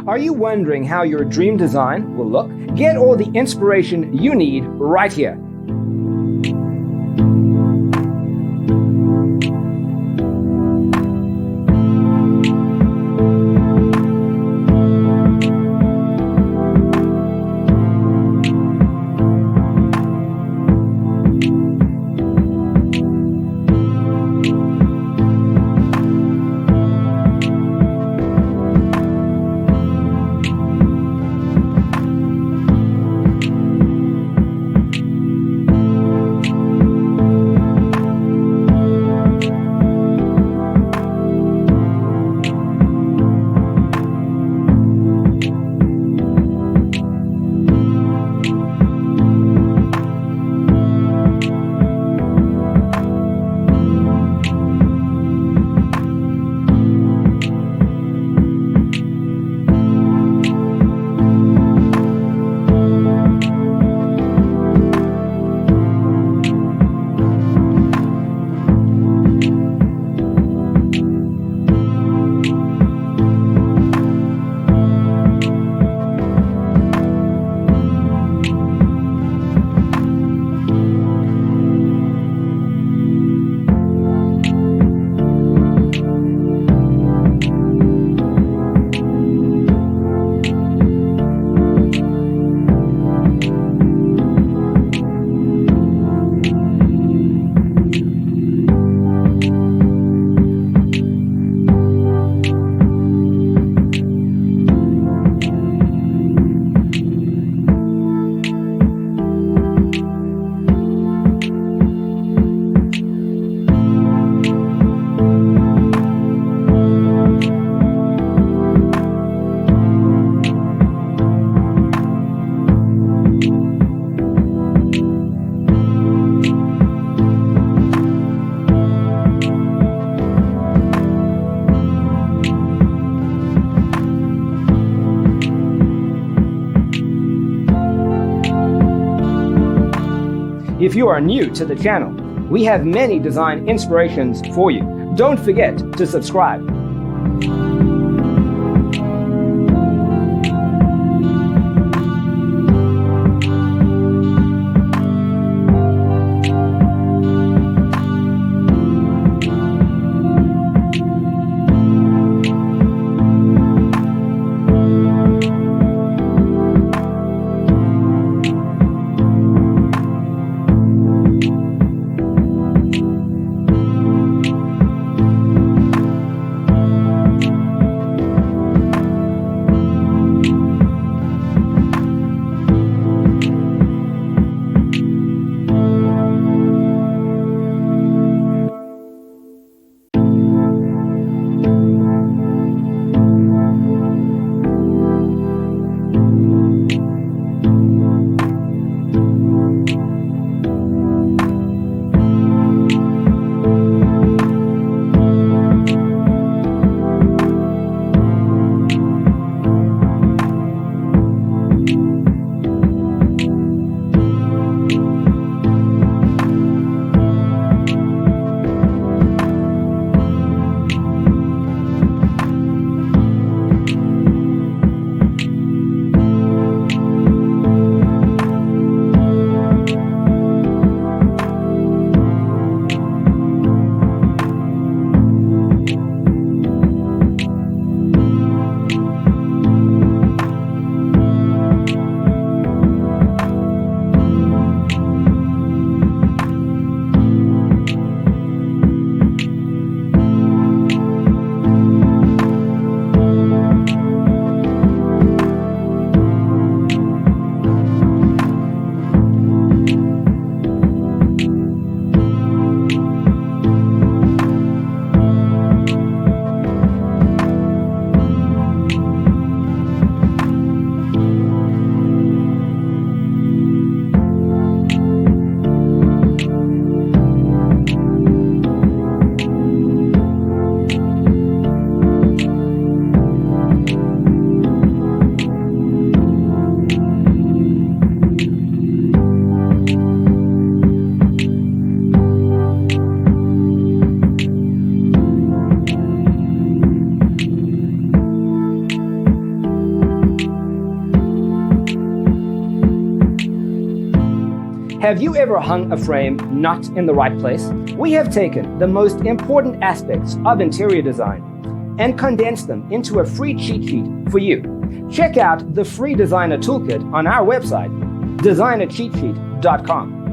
Are you wondering how your dream design will look? Get all the inspiration you need right here. If you are new to the channel, we have many design inspirations for you. Don't forget to subscribe. Have you ever hung a frame not in the right place? We have taken the most important aspects of interior design and condensed them into a free cheat sheet for you. Check out the free designer toolkit on our website, designercheatsheet.com.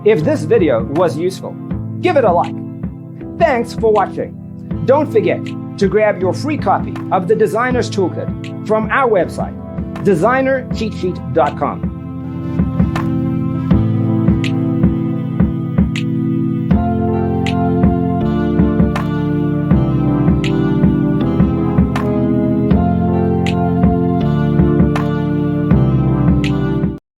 If this video was useful, give it a like. Thanks for watching. Don't forget to grab your free copy of the Designer's Toolkit from our website, designercheatsheet.com.